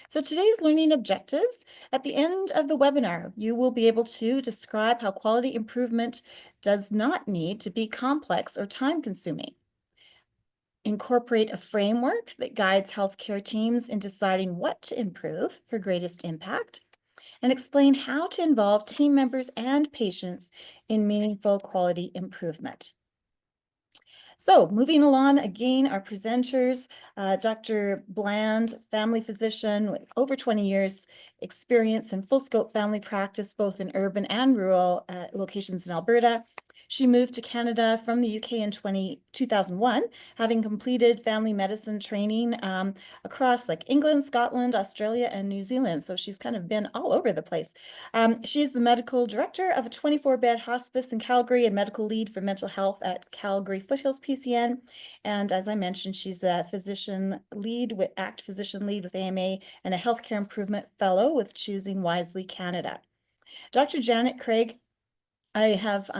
So today's learning objectives, at the end of the webinar, you will be able to describe how quality improvement does not need to be complex or time-consuming. Incorporate a framework that guides healthcare teams in deciding what to improve for greatest impact, and explain how to involve team members and patients in meaningful quality improvement. So moving along, again, our presenters, Dr. Bland, family physician with over 20 years experience in full scope family practice, both in urban and rural locations in Alberta. She moved to Canada from the UK in 2001, having completed family medicine training across like England, Scotland, Australia, and New Zealand. So she's kind of been all over the place. She's the medical director of a 24-bed hospice in Calgary and medical lead for mental health at Calgary Foothills PCN. And as I mentioned, she's a physician lead with AMA and a healthcare improvement fellow with Choosing Wisely Canada. Dr. Janet Craig, I have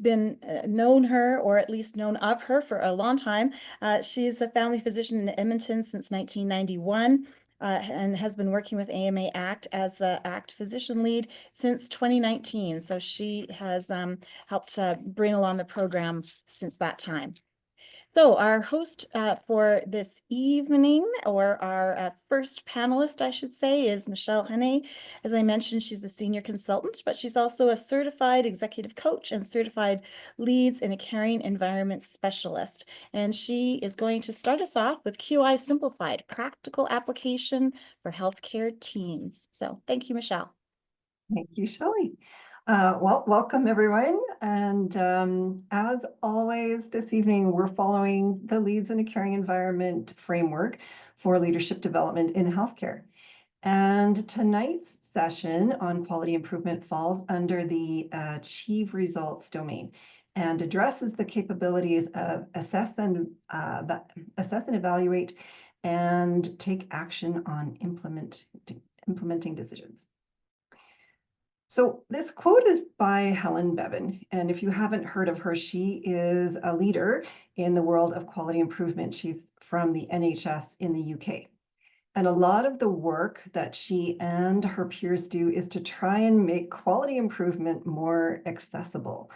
been known her, or at least known of her, for a long time. She's a family physician in Edmonton since 1991. And has been working with AMA ACT as the ACT physician lead since 2019. So she has helped bring along the program since that time. So our host for this evening, or our first panelist, I should say, is Michelle Henne. As I mentioned, she's a senior consultant, but she's also a certified executive coach and certified leads in a caring environment specialist. And she is going to start us off with QI Simplified, practical application for healthcare teams. So thank you, Michelle. Thank you, Shelley. Welcome everyone. And as always, this evening, we're following the Leads in a Caring Environment framework for leadership development in healthcare. And tonight's session on quality improvement falls under the Achieve Results domain and addresses the capabilities of assess and evaluate and take action on implementing decisions. So this quote is by Helen Bevan, and if you haven't heard of her, she is a leader in the world of quality improvement. She's from the NHS in the UK. And a lot of the work that she and her peers do is to try and make quality improvement more accessible.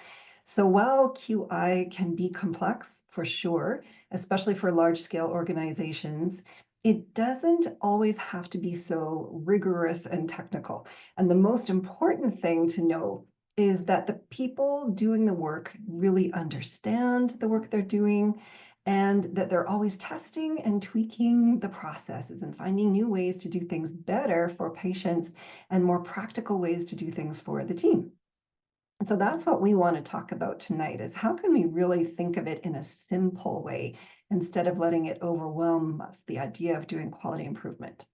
So while QI can be complex for sure, especially for large-scale organizations, it doesn't always have to be so rigorous and technical. And the most important thing to know is that the people doing the work really understand the work they're doing, and that they're always testing and tweaking the processes and finding new ways to do things better for patients and more practical ways to do things for the team. And so that's what we want to talk about tonight, is how can we really think of it in a simple way instead of letting it overwhelm us, the idea of doing quality improvement.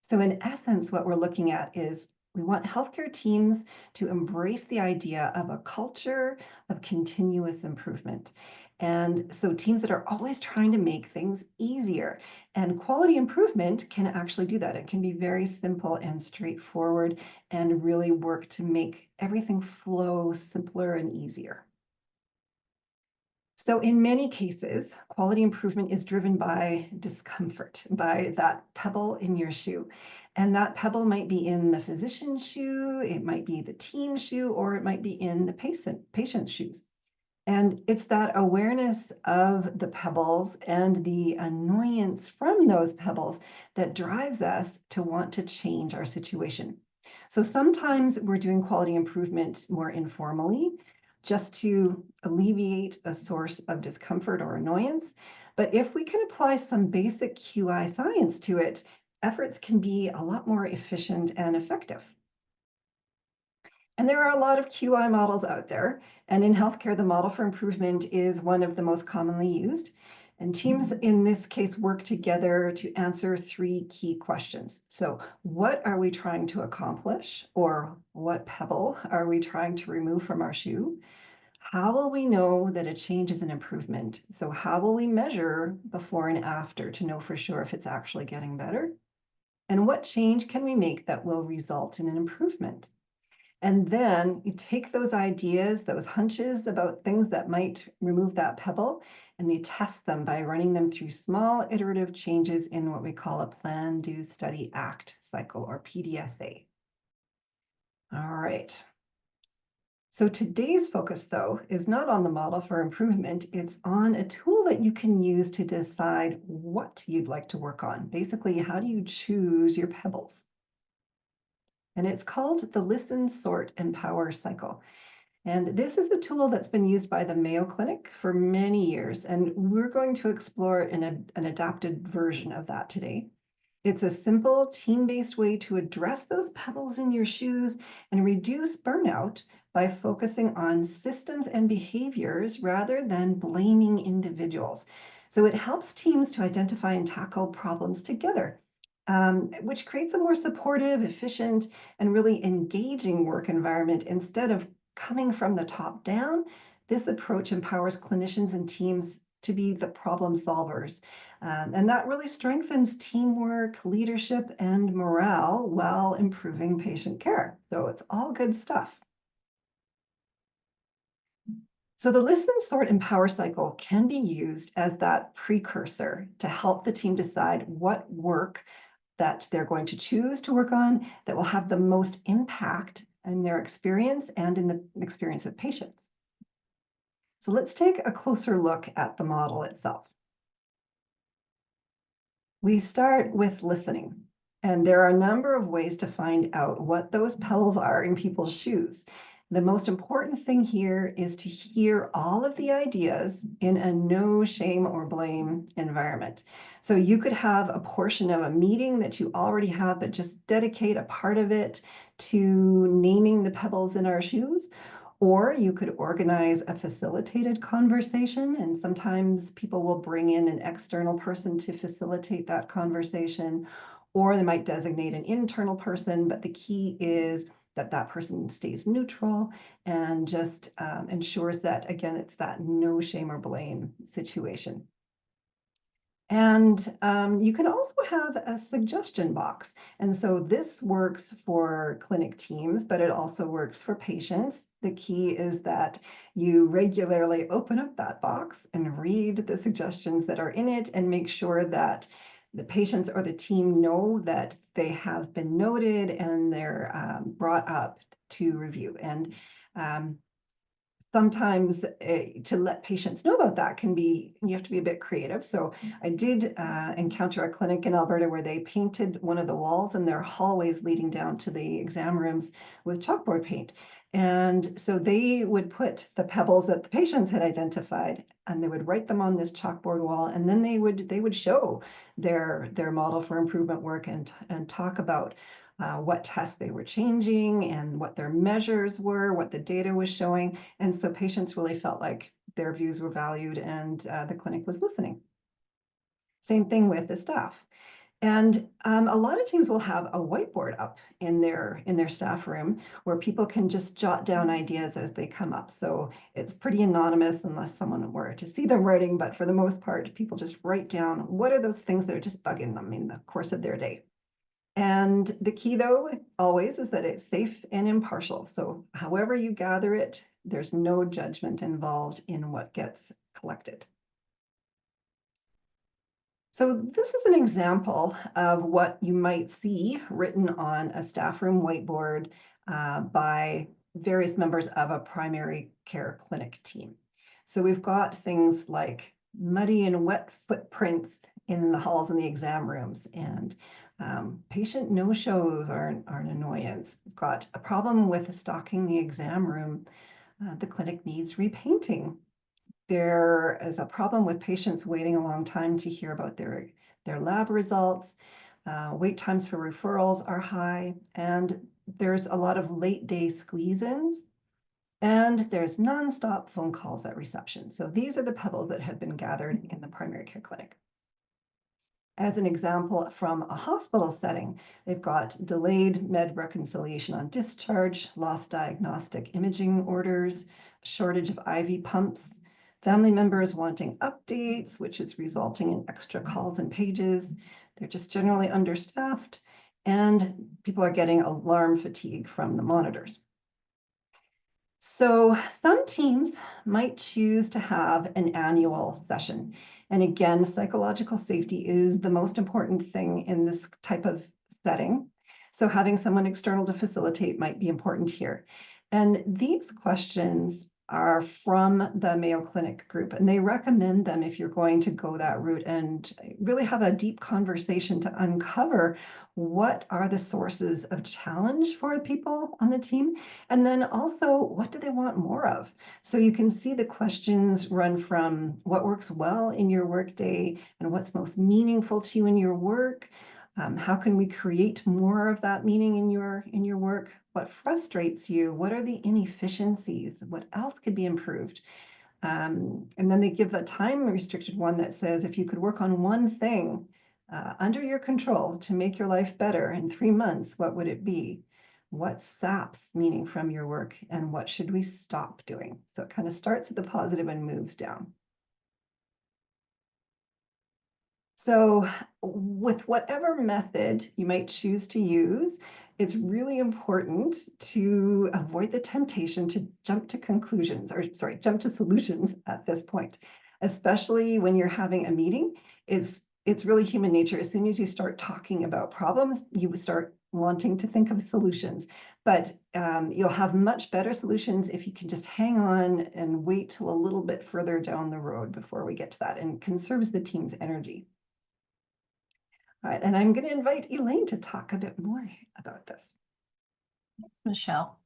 So in essence, what we're looking at is we want healthcare teams to embrace the idea of a culture of continuous improvement. And so teams that are always trying to make things easier. And quality improvement can actually do that. It can be very simple and straightforward and really work to make everything flow simpler and easier. So in many cases, quality improvement is driven by discomfort, by that pebble in your shoe. And that pebble might be in the physician's shoe, it might be the team's shoe, or it might be in the patient's shoes. And it's that awareness of the pebbles and the annoyance from those pebbles that drives us to want to change our situation. So sometimes we're doing quality improvement more informally, just to alleviate a source of discomfort or annoyance. But if we can apply some basic QI science to it, efforts can be a lot more efficient and effective. And there are a lot of QI models out there. And in healthcare, the model for improvement is one of the most commonly used. And teams in this case work together to answer three key questions. So what are we trying to accomplish? Or what pebble are we trying to remove from our shoe? How will we know that a change is an improvement? So how will we measure before and after to know for sure if it's actually getting better? And what change can we make that will result in an improvement? And then you take those ideas, those hunches about things that might remove that pebble, and you test them by running them through small iterative changes in what we call a plan, do, study, act cycle, or PDSA. All right. So today's focus, though, is not on the model for improvement. It's on a tool that you can use to decide what you'd like to work on. Basically, how do you choose your pebbles? And it's called the Listen, Sort, Empower cycle. And this is a tool that's been used by the Mayo Clinic for many years. And we're going to explore an adapted version of that today. It's a simple team-based way to address those pebbles in your shoes and reduce burnout by focusing on systems and behaviors rather than blaming individuals. So it helps teams to identify and tackle problems together, which creates a more supportive, efficient, and really engaging work environment instead of coming from the top down. This approach empowers clinicians and teams to be the problem solvers. And that really strengthens teamwork, leadership, and morale while improving patient care. So it's all good stuff. So the listen, sort, empower cycle can be used as that precursor to help the team decide what work that they're going to choose to work on that will have the most impact in their experience and in the experience of patients. So let's take a closer look at the model itself. We start with listening, and there are a number of ways to find out what those pebbles are in people's shoes. The most important thing here is to hear all of the ideas in a no shame or blame environment. So you could have a portion of a meeting that you already have, but just dedicate a part of it to naming the pebbles in our shoes. Or you could organize a facilitated conversation, and sometimes people will bring in an external person to facilitate that conversation, or they might designate an internal person, but the key is that that person stays neutral and just ensures that, again, it's that no shame or blame situation. And you can also have a suggestion box. And so this works for clinic teams, but it also works for patients. The key is that you regularly open up that box and read the suggestions that are in it and make sure that the patients or the team know that they have been noted and they're brought up to review. And sometimes to let patients know about that can be, you have to be a bit creative. So I did encounter a clinic in Alberta where they painted one of the walls in their hallways leading down to the exam rooms with chalkboard paint. And so they would put the pebbles that the patients had identified and they would write them on this chalkboard wall, and then they would show their model for improvement work and talk about what tests they were changing and what their measures were, what the data was showing. And so patients really felt like their views were valued and the clinic was listening. Same thing with the staff. And a lot of teams will have a whiteboard up in their staff room where people can just jot down ideas as they come up. So it's pretty anonymous unless someone were to see them writing, but for the most part, people just write down what are those things that are just bugging them in the course of their day. And the key, though, always is that it's safe and impartial. So however you gather it, there's no judgment involved in what gets collected. So this is an example of what you might see written on a staff room whiteboard by various members of a primary care clinic team. So we've got things like muddy and wet footprints in the halls and the exam rooms, and patient no-shows are an annoyance. We've got a problem with stocking the exam room. The clinic needs repainting. There is a problem with patients waiting a long time to hear about their lab results. Wait times for referrals are high, and there's a lot of late day squeeze-ins, and there's nonstop phone calls at reception. So these are the pebbles that have been gathered in the primary care clinic. As an example from a hospital setting, they've got delayed med reconciliation on discharge, lost diagnostic imaging orders, shortage of IV pumps, family members wanting updates, which is resulting in extra calls and pages. They're just generally understaffed, and people are getting alarm fatigue from the monitors. So some teams might choose to have an annual session. And again, psychological safety is the most important thing in this type of setting. So having someone external to facilitate might be important here. And these questions are from the Mayo Clinic group, and they recommend them if you're going to go that route and really have a deep conversation to uncover what are the sources of challenge for people on the team, and then also, what do they want more of? So you can see the questions run from what works well in your workday and what's most meaningful to you in your work. How can we create more of that meaning in your work? What frustrates you? What are the inefficiencies? What else could be improved? And then they give a time restricted one that says if you could work on one thing under your control to make your life better in 3 months, what would it be? What saps meaning from your work and what should we stop doing? So it kind of starts at the positive and moves down. So with whatever method you might choose to use, it's really important to avoid the temptation to jump to conclusions, or sorry, jump to solutions at this point, especially when you're having a meeting. It's really human nature. As soon as you start talking about problems, you start wanting to think of solutions. But you'll have much better solutions if you can just hang on and wait till a little bit further down the road before we get to that, and conserves the team's energy. All right, and I'm going to invite Elaine to talk a bit more about this. Michelle.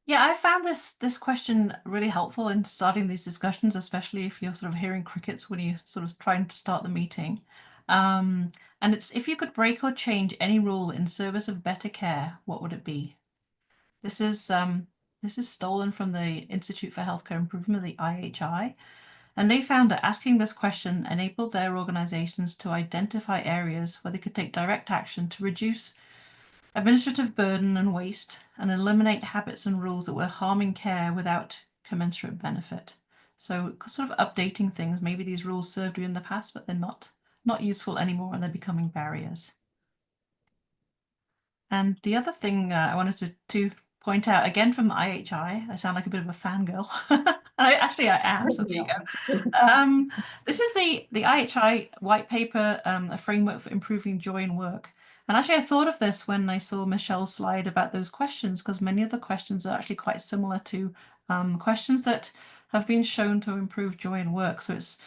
Yeah, I found this question really helpful in starting these discussions, especially if you're sort of hearing crickets when you're sort of trying to start the meeting. And it's, if you could break or change any rule in service of better care, what would it be? This is stolen from the Institute for Healthcare Improvement, the IHI, and they found that asking this question enabled their organizations to identify areas where they could take direct action to reduce administrative burden and waste, and eliminate habits and rules that were harming care without commensurate benefit. So sort of updating things. Maybe these rules served you in the past, but they're not useful anymore and they're becoming barriers. And the other thing I wanted to point out, again from the IHI, I sound like a bit of a fangirl. I am, so there you go. This is the IHI white paper, a framework for improving joy in work. And actually, I thought of this when I saw Michelle's slide about those questions, because many of the questions are actually quite similar to questions that have been shown to improve joy in work. So it's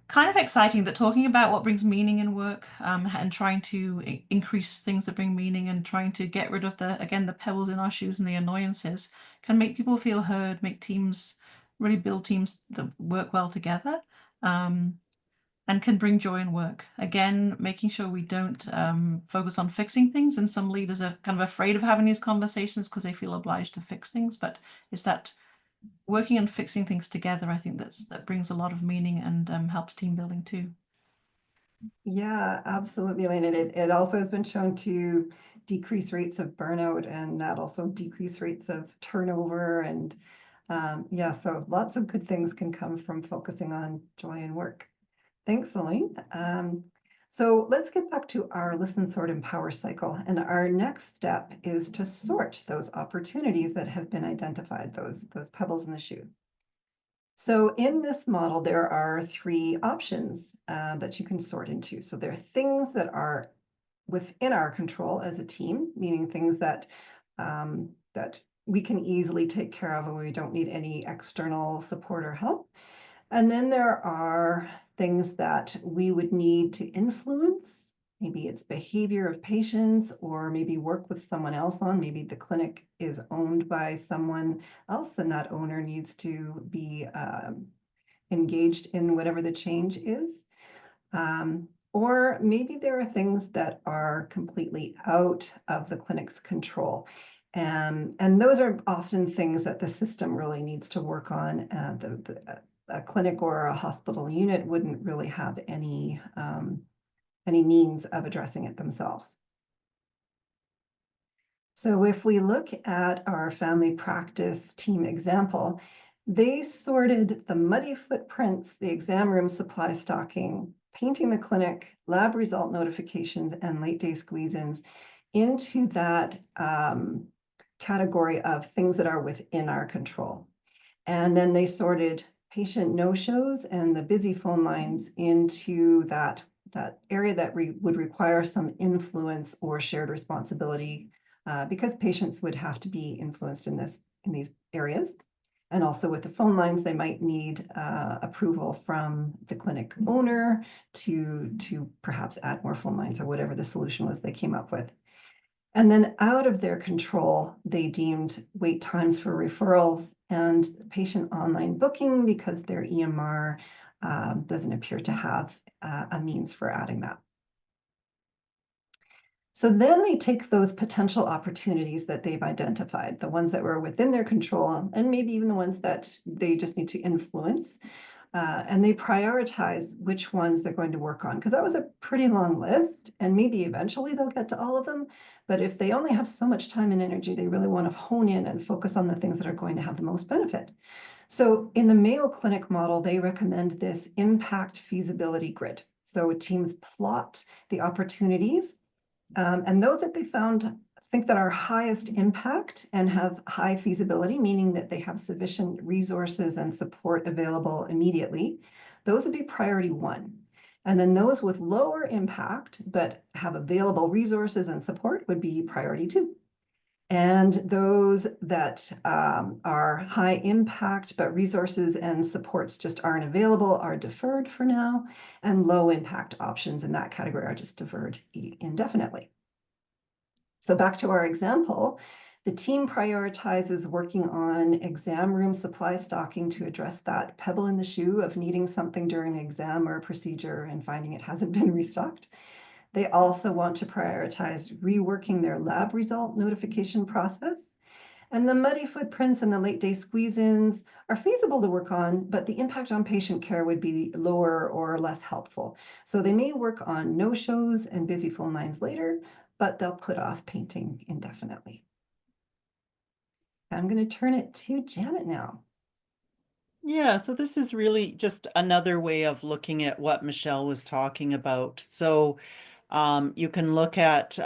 kind of exciting that talking about what brings meaning in work, and trying to increase things that bring meaning and trying to get rid of the pebbles in our shoes and the annoyances can make people feel heard, make teams really build teams that work well together, and can bring joy in work. Again, making sure we don't focus on fixing things. And some leaders are kind of afraid of having these conversations because they feel obliged to fix things. But it's that working and fixing things together, I think that brings a lot of meaning and helps team building too. Yeah, absolutely, Elaine. And it also has been shown to decrease rates of burnout, and that also decrease rates of turnover. And yeah, so lots of good things can come from focusing on joy in work. Thanks, Elaine. So let's get back to our listen, sort, empower cycle. And our next step is to sort those opportunities that have been identified, those pebbles in the shoe. So in this model, there are 3 options that you can sort into. So there are things that are within our control as a team, meaning things that that we can easily take care of and we don't need any external support or help. And then there are things that we would need to influence. Maybe it's behavior of patients, or maybe work with someone else on. Maybe the clinic is owned by someone else and that owner needs to be engaged in whatever the change is. Or maybe there are things that are completely out of the clinic's control. And those are often things that the system really needs to work on. A clinic or a hospital unit wouldn't really have any means of addressing it themselves. So if we look at our family practice team example, they sorted the muddy footprints, the exam room supply stocking, painting the clinic, lab result notifications, and late day squeeze-ins into that category of things that are within our control. And then they sorted patient no-shows and the busy phone lines into that area that would require some influence or shared responsibility, because patients would have to be influenced in these areas. And also with the phone lines, they might need approval from the clinic owner to perhaps add more phone lines or whatever the solution was they came up with. And then out of their control, they deemed wait times for referrals and patient online booking, because their EMR doesn't appear to have a means for adding that. So then they take those potential opportunities that they've identified, the ones that were within their control, and maybe even the ones that they just need to influence, and they prioritize which ones they're going to work on, because that was a pretty long list, and maybe eventually they'll get to all of them. But if they only have so much time and energy, they really want to hone in and focus on the things that are going to have the most benefit. So in the Mayo Clinic model, they recommend this impact feasibility grid. So teams plot the opportunities, and those that they found think that are highest impact and have high feasibility, meaning that they have sufficient resources and support available immediately, those would be priority 1. And then those with lower impact but have available resources and support would be priority 2. And those that are high impact but resources and supports just aren't available are deferred for now, and low impact options in that category are just deferred indefinitely. So back to our example, the team prioritizes working on exam room supply stocking to address that pebble in the shoe of needing something during an exam or a procedure and finding it hasn't been restocked. They also want to prioritize reworking their lab result notification process. And the muddy footprints and the late day squeeze-ins are feasible to work on, but the impact on patient care would be lower or less helpful. So they may work on no-shows and busy phone lines later, but they'll put off painting indefinitely. I'm going to turn it to Janet now. Yeah, so this is really just another way of looking at what Michelle was talking about. So you can look at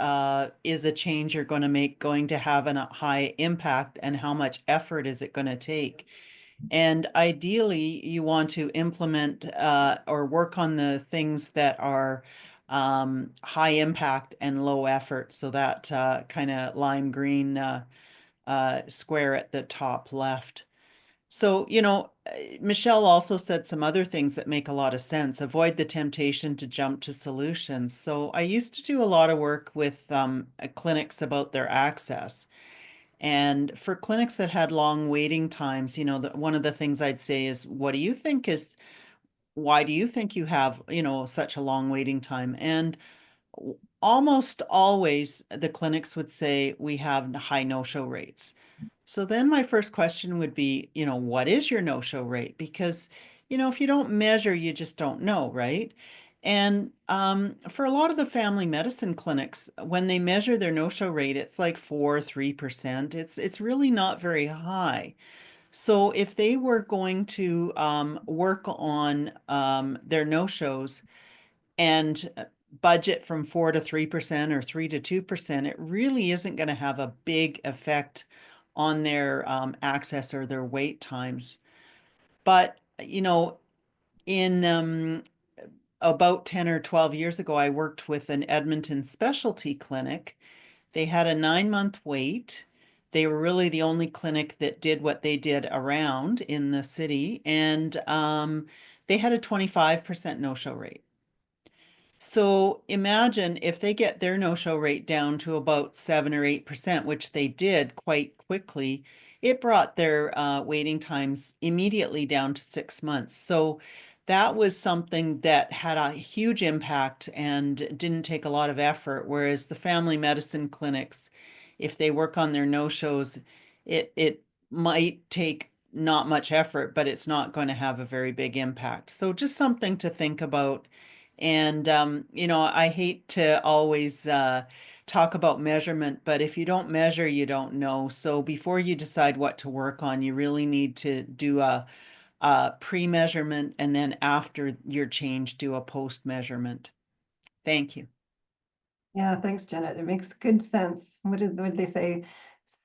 is a change you're going to make going to have a high impact, and how much effort is it going to take? And ideally, you want to implement or work on the things that are high impact and low effort. So that kind of lime green square at the top left. So, Michelle also said some other things that make a lot of sense. Avoid the temptation to jump to solutions. So I used to do a lot of work with clinics about their access. And for clinics that had long waiting times, one of the things I'd say is, why do you think you have, such a long waiting time? And almost always the clinics would say we have high no-show rates. So then my first question would be, what is your no-show rate? Because, if you don't measure, you just don't know, right? And for a lot of the family medicine clinics, when they measure their no-show rate, it's like 3%. It's really not very high. So if they were going to work on their no-shows and budget from 4 to 3% or 3 to 2%, it really isn't going to have a big effect on their access or their wait times. But, in about 10 or 12 years ago, I worked with an Edmonton specialty clinic. They had a 9-month wait. They were really the only clinic that did what they did around in the city, and they had a 25% no-show rate. So imagine if they get their no-show rate down to about 7 or 8%, which they did quite quickly, it brought their waiting times immediately down to 6 months. So that was something that had a huge impact and didn't take a lot of effort. Whereas the family medicine clinics, if they work on their no-shows, it might take not much effort, but it's not going to have a very big impact. So just something to think about. And, I hate to always talk about measurement, but if you don't measure, you don't know. So before you decide what to work on, you really need to do a pre-measurement, and then after your change, do a post-measurement. Thank you. Yeah, thanks, Janet. It makes good sense. What did they say?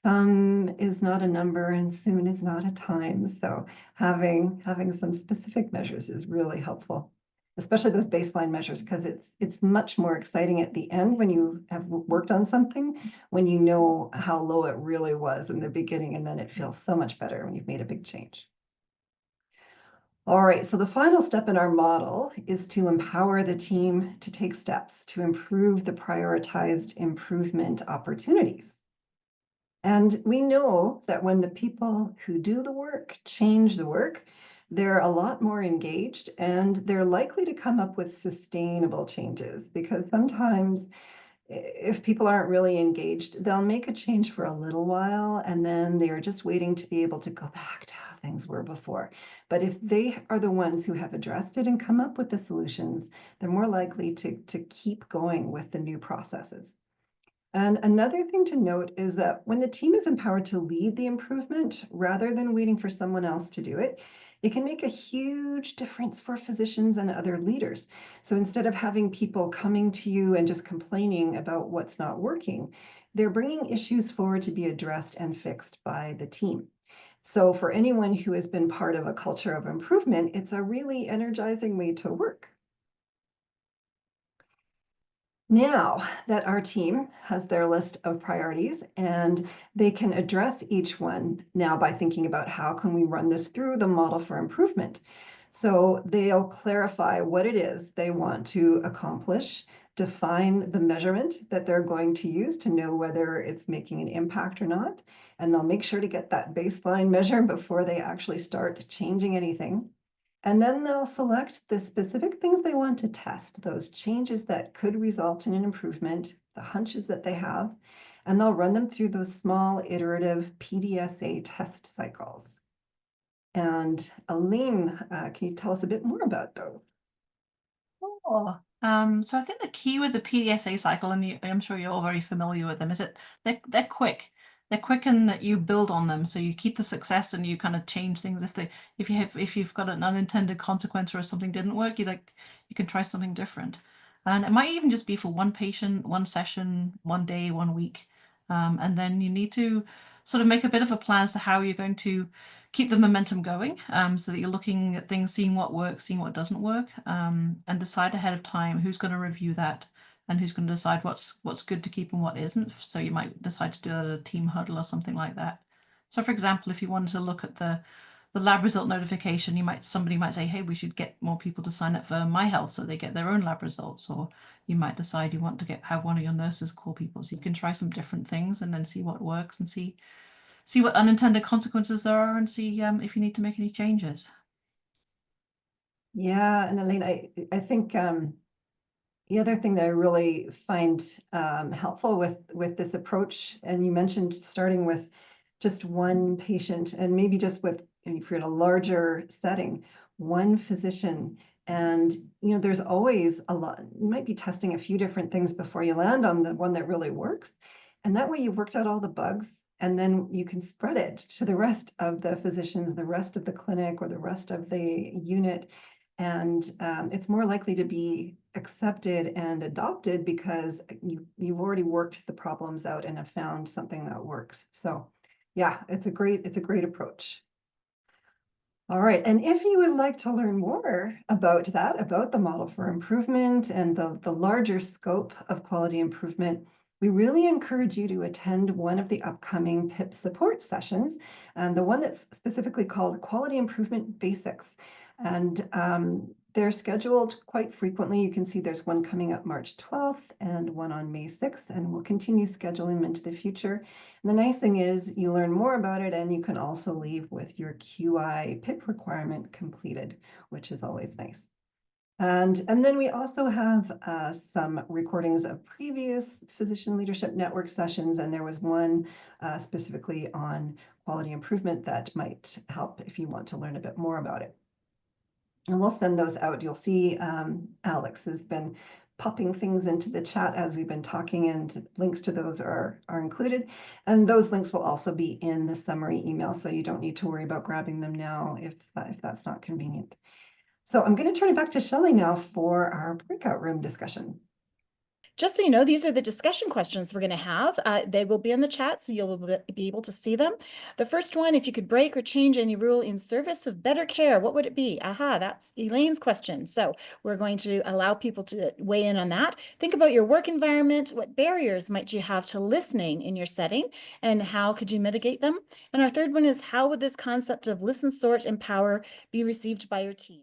Some is not a number and soon is not a time. So having some specific measures is really helpful, especially those baseline measures, because it's much more exciting at the end when you have worked on something, when you know how low it really was in the beginning, and then it feels so much better when you've made a big change. All right, so the final step in our model is to empower the team to take steps to improve the prioritized improvement opportunities. And we know that when the people who do the work change the work, they're a lot more engaged and they're likely to come up with sustainable changes, because sometimes if people aren't really engaged, they'll make a change for a little while and then they're just waiting to be able to go back to how things were before. But if they are the ones who have addressed it and come up with the solutions, they're more likely to keep going with the new processes. And another thing to note is that when the team is empowered to lead the improvement rather than waiting for someone else to do it, it can make a huge difference for physicians and other leaders. So instead of having people coming to you and just complaining about what's not working, they're bringing issues forward to be addressed and fixed by the team. So for anyone who has been part of a culture of improvement, it's a really energizing way to work. Now that our team has their list of priorities and they can address each one now by thinking about how can we run this through the model for improvement. So they'll clarify what it is they want to accomplish, define the measurement that they're going to use to know whether it's making an impact or not, and they'll make sure to get that baseline measure before they actually start changing anything. And then they'll select the specific things they want to test, those changes that could result in an improvement, the hunches that they have, and they'll run them through those small iterative PDSA test cycles. And Aline, can you tell us a bit more about those? Oh, so I think the key with the PDSA cycle, and I'm sure you're all very familiar with them, is that they're quick. They're quick and that you build on them. So you keep the success and you kind of change things. If you've got an unintended consequence or something didn't work, you can try something different. And it might even just be for one patient, one session, one day, one week. And then you need to sort of make a bit of a plan as to how you're going to keep the momentum going, so that you're looking at things, seeing what works, seeing what doesn't work, and decide ahead of time who's going to review that and who's going to decide what's good to keep and what isn't. So you might decide to do that at a team huddle or something like that. So for example, if you wanted to look at the lab result notification, somebody might say, hey, we should get more people to sign up for My Health so they get their own lab results. Or you might decide you want to have one of your nurses call people. So you can try some different things and then see what works and see what unintended consequences there are and see if you need to make any changes. Yeah, and Elaine, I think the other thing that I really find helpful with this approach, and you mentioned starting with just one patient and maybe just with, if you're in a larger setting, one physician. And there's always a lot, you might be testing a few different things before you land on the one that really works. And that way you've worked out all the bugs, and then you can spread it to the rest of the physicians, the rest of the clinic, or the rest of the unit. And it's more likely to be accepted and adopted because you've already worked the problems out and have found something that works. So yeah, it's a great approach. All right, and if you would like to learn more about that, about the model for improvement and the larger scope of quality improvement, we really encourage you to attend one of the upcoming PIP support sessions, and the one that's specifically called Quality Improvement Basics. And they're scheduled quite frequently. You can see there's one coming up March 12th and one on May 6th, and we'll continue scheduling them into the future. And the nice thing is you learn more about it, and you can also leave with your QI PIP requirement completed, which is always nice. And then we also have some recordings of previous Physician Leadership Network sessions, and there was one specifically on quality improvement that might help if you want to learn a bit more about it. And we'll send those out. You'll see Alex has been popping things into the chat as we've been talking, and links to those are included. And those links will also be in the summary email, so you don't need to worry about grabbing them now if that's not convenient. So I'm going to turn it back to Shelley now for our breakout room discussion. Just so you know, these are the discussion questions we're going to have. They will be in the chat, so you'll be able to see them. The first one, if you could break or change any rule in service of better care, what would it be? Aha, that's Elaine's question. So we're going to allow people to weigh in on that. Think about your work environment. What barriers might you have to listening in your setting, and how could you mitigate them? And our third one is, how would this concept of listen, sort, empower be received by your team?